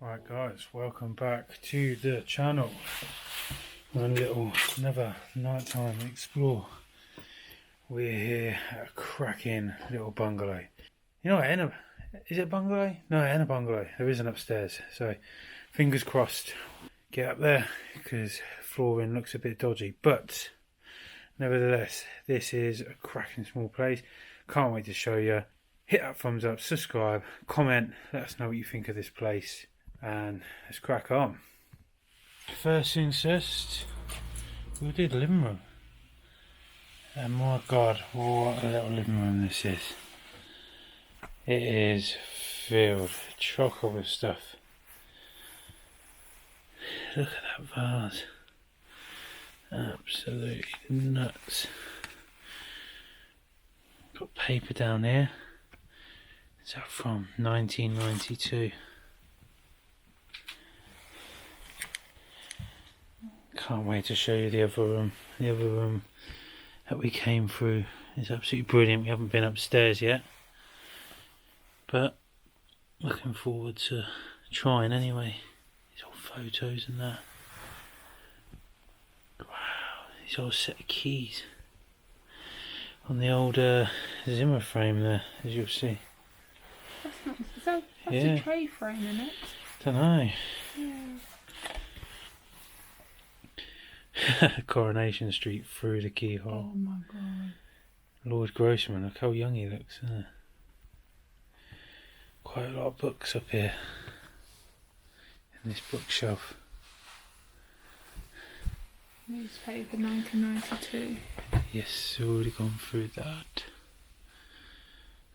Right guys, welcome back to the channel. Another nighttime explore. We're here at a cracking little bungalow. You know what, is it a bungalow? No, it ain't a bungalow. There is an upstairs. So fingers crossed. Get up there because flooring looks a bit dodgy. But nevertheless, this is a cracking small place. Can't wait to show you. Hit that thumbs up, subscribe, comment, let us know what you think of this place. And let's crack on. First things first, we'll do the living room. And my god, what a little living room this is. It is filled chock with stuff. Look at that vase. Absolutely nuts. Got paper down here. Is that from 1992? Can't wait to show you the other room. The other room that we came through is absolutely brilliant. We haven't been upstairs yet, but looking forward to trying anyway. These old photos and that. Wow, these old set of keys on the old Zimmer frame there, as you'll see. That's nice. That's a tray frame, isn't it? Don't know. Yeah. Coronation Street through the keyhole. Oh my god. Lord Grossman, look how young he looks, isn't it? Quite a lot of books up here in this bookshelf. Newspaper 1992. Yes, we've already gone through that.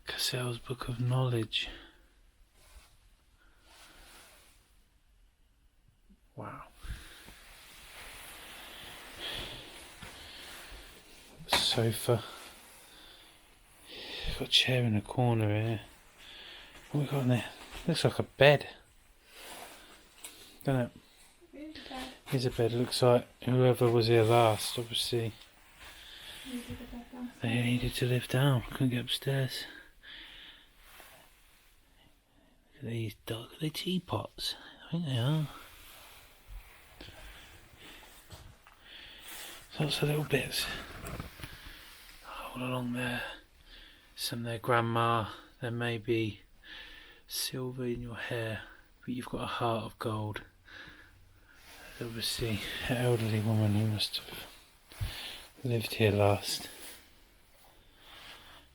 Cassell's Book of Knowledge. Wow. Sofa. Got a chair in the corner here. What have we got in there? Looks like a bed. Doesn't it? Here's a bed. Looks like whoever was here last, obviously, they needed to live down. Couldn't get upstairs. Look at these are they teapots? I think they are. Lots of little bits all along there. Some of their grandma. There may be silver in your hair, but you've got a heart of gold. Obviously, an elderly woman who must have lived here last.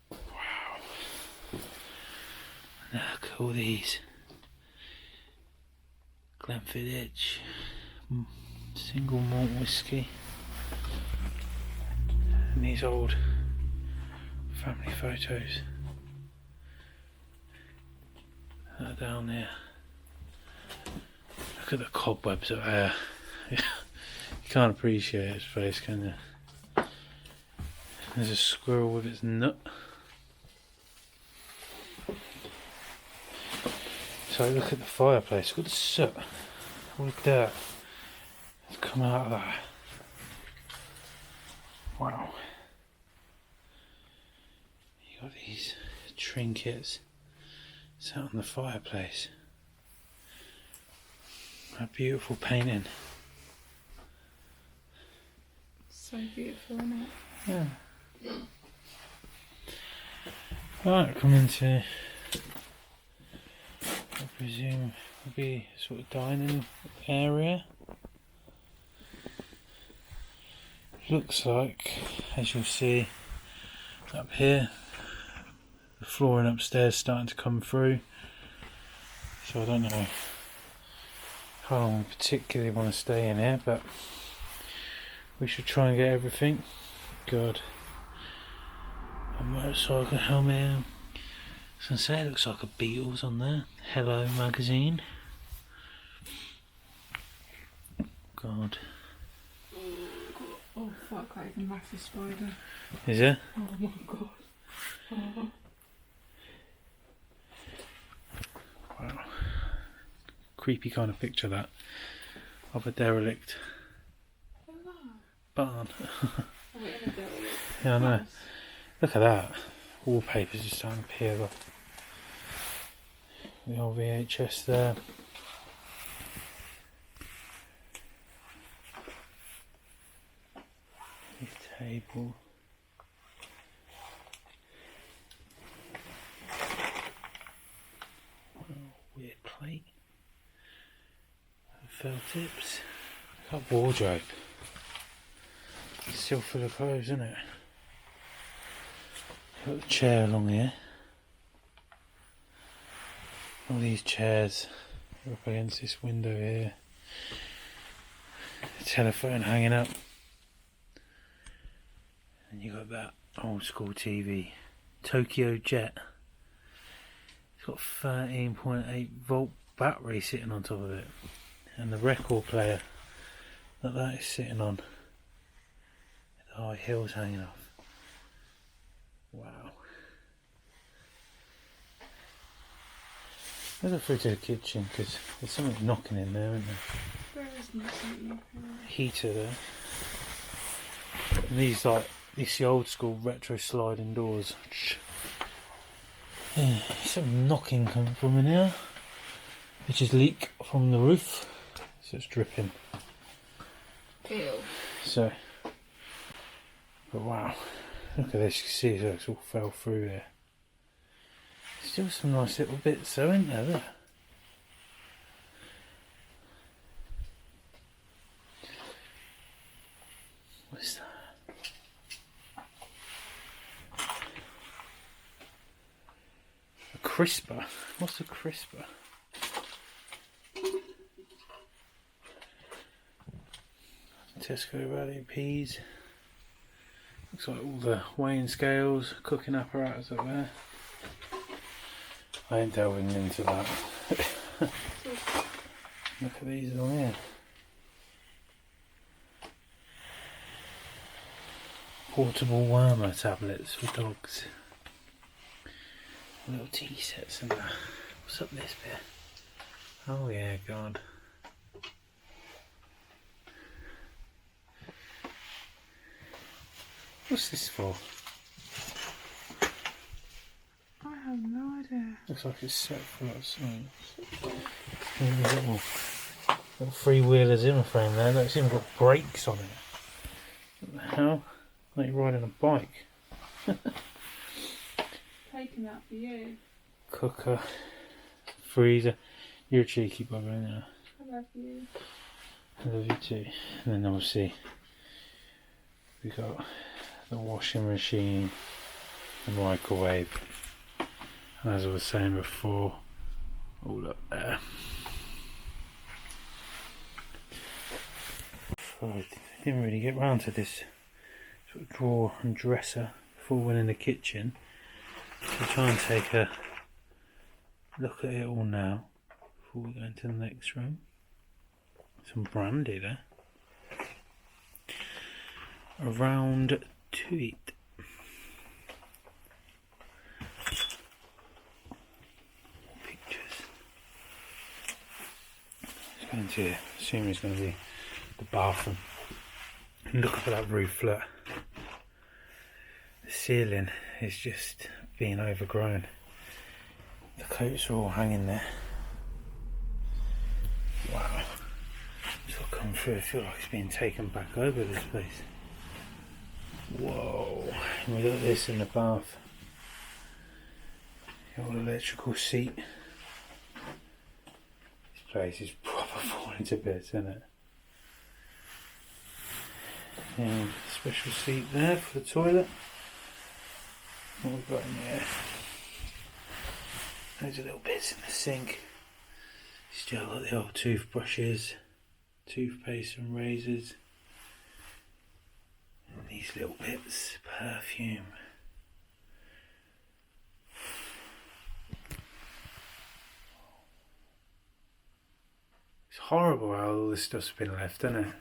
Wow. Look at all these. Glenfiddich, single malt whiskey. And these old family photos that are down there. Look at the cobwebs up there. You can't appreciate its face, can you? There's a squirrel with its nut. So look at the fireplace. Look at the soot. All the dirt that's come out of that. Wow. You got these trinkets sat on the fireplace. A beautiful painting. So beautiful, isn't it? Yeah. Right, come into, I presume, will be a sort of dining area. Looks like, as you'll see up here, the flooring upstairs starting to come through. So I don't know how long we particularly want to stay in here, but we should try and get everything. God. A motorcycle helmet. I was going to say, it looks like a Beatles on there. Hello magazine. God. Oh fuck, that is a massive spider. Is it? Oh my god. Oh. Wow. Creepy kind of picture that. Of a derelict barn. Yeah, I know. Look at that. Wallpaper's just starting to peel off. The old VHS there. table. Weird plate. Felt tips. That wardrobe. Still full of clothes, isn't it? Got the chair along here. All these chairs are up against this window here. The telephone hanging up. And you got that old school TV. Tokyo Jet. It's got 13.8 volt battery sitting on top of it. And the record player that is sitting on. The high heels hanging off. Wow. Let's go through to the kitchen because there's something knocking in there, isn't there? There is nothing. Heater there. And these the old school retro sliding doors. Yeah, something knocking coming from in here. Which is leak from the roof. So it's dripping. Ew. So, but wow. Look at this, you can see it's all fell through there. Still some nice little bits though, isn't there? Look. What's that? A crisper? What's a crisper? Tesco Rally peas. Looks like all the weighing scales, cooking apparatus up there. I ain't delving into that. Look at these on here. Portable wormer tablets for dogs. Little tea sets and that. What's up this bit? Oh yeah, God. What's this for? I have no idea. Looks like it's set for something. Little freewheeler Zimmer frame there. Look, it's even got brakes on it. What the hell? Like you're riding a bike. Taking that for you. Cooker. Freezer. You're a cheeky bugger, aren't you? I love you. I love you too. And then obviously we got the washing machine, the microwave, and as I was saying before, all up there. So I didn't really get round to this sort of drawer and dresser before we went in the kitchen. So try and take a look at it all now before we go into the next room. Some brandy there. Around to it. Pictures. Let's go into here. Assuming it's going to be the bathroom. And look at that roof, look. The ceiling is just being overgrown. The coats are all hanging there. Wow. It's all come through. I feel like it's being taken back over this place. Whoa, and we got this in the bath. The old electrical seat. This place is proper falling to bits, isn't it? And special seat there for the toilet. What we've got in here? Loads of little bits in the sink. Still got the old toothbrushes, toothpaste and razors. And these little bits, perfume. It's horrible how all this stuff's been left, isn't it?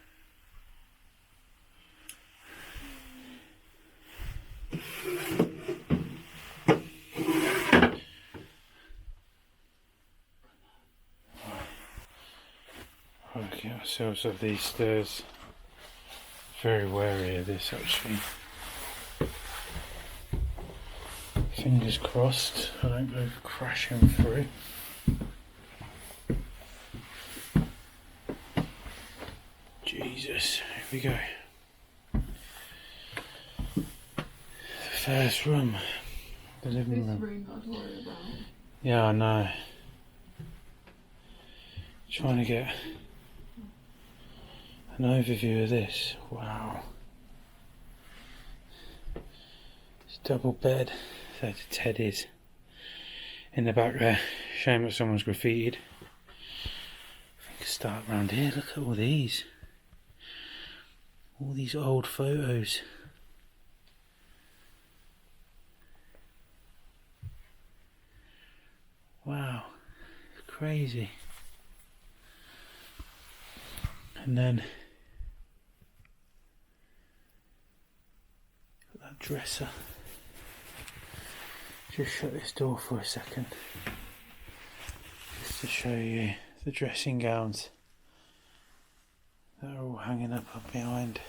Right, get ourselves up these stairs. Very wary of this actually. Fingers crossed I don't go crashing through. Jesus, here we go. first room. The living room. This room I was worried about. Yeah, I know. Trying to get an overview of this. Wow. It's a double bed. So the teddies in the back there. Shame that someone's graffitied. I think start around here. Look at all these. All these old photos. Wow. It's crazy. And then that dresser. Just shut this door for a second. Just to show you the dressing gowns that are all hanging up behind.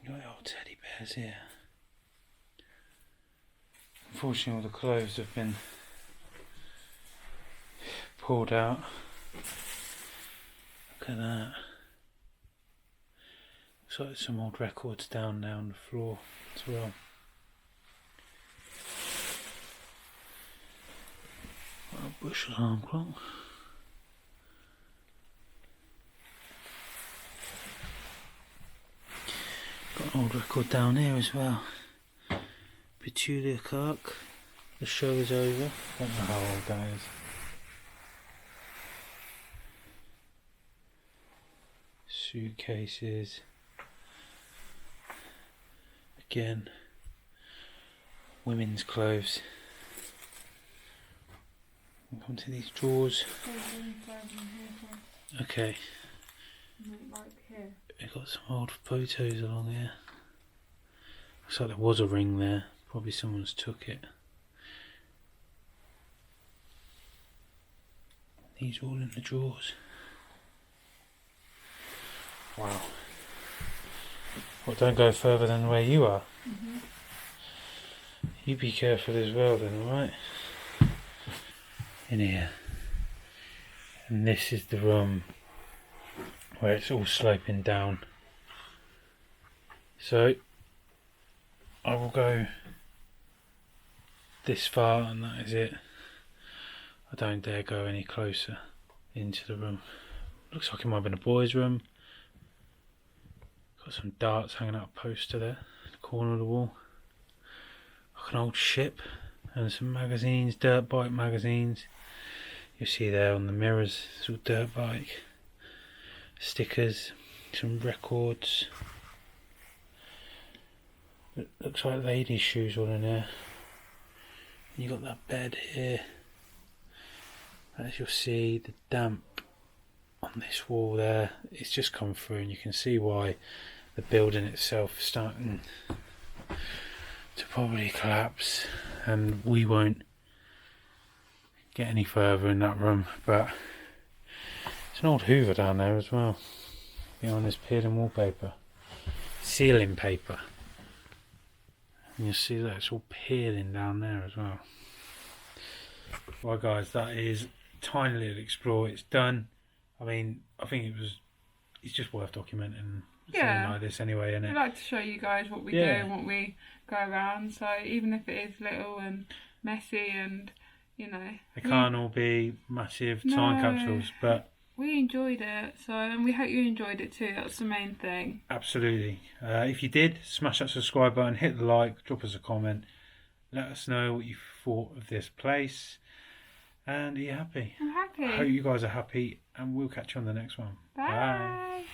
Got old teddy bears here. Unfortunately, all the clothes have been pulled out. Look at that. Looks like some old records down there on the floor as well. Got a bush alarm clock. Got an old record down here as well. Petulia Clark. The show is over. Don't know how old that is. Suitcases. Again. Women's clothes. Come to these drawers. Okay. Like here. We've got some old photos along here. Looks like there was a ring there. Probably someone's took it. These all in the drawers. Wow. Well, don't go further than where you are. Mm-hmm. You be careful as well then, alright? In here. And this is the room where it's all sloping down. So I will go this far and that is it. I don't dare go any closer into the room. Looks like it might have been a boys' room. Got some darts hanging out a poster there in the corner of the wall. Like an old ship and some magazines, dirt bike magazines. You see there on the mirrors, it's all dirt bike. Stickers, some records. It looks like ladies' shoes all in there. And you got that bed here. As you'll see, the damp on this wall there, it's just come through, and you can see why the building itself is starting to probably collapse, and we won't get any further in that room. But it's an old Hoover down there as well, behind this peeling wallpaper, ceiling paper, and you'll see that it's all peeling down there as well. Right guys, that is Tiny Little Explore. It's done. I mean, I think it's just worth documenting something like this anyway, isn't it? We like to show you guys what we do and what we go around, so even if it is little and messy and, you know... They can't all be massive time capsules, but... We enjoyed it, and we hope you enjoyed it too. That's the main thing. Absolutely. If you did, smash that subscribe button, hit the like, drop us a comment. Let us know what you thought of this place. And are you happy? I'm happy. I hope you guys are happy, and we'll catch you on the next one. Bye. Bye.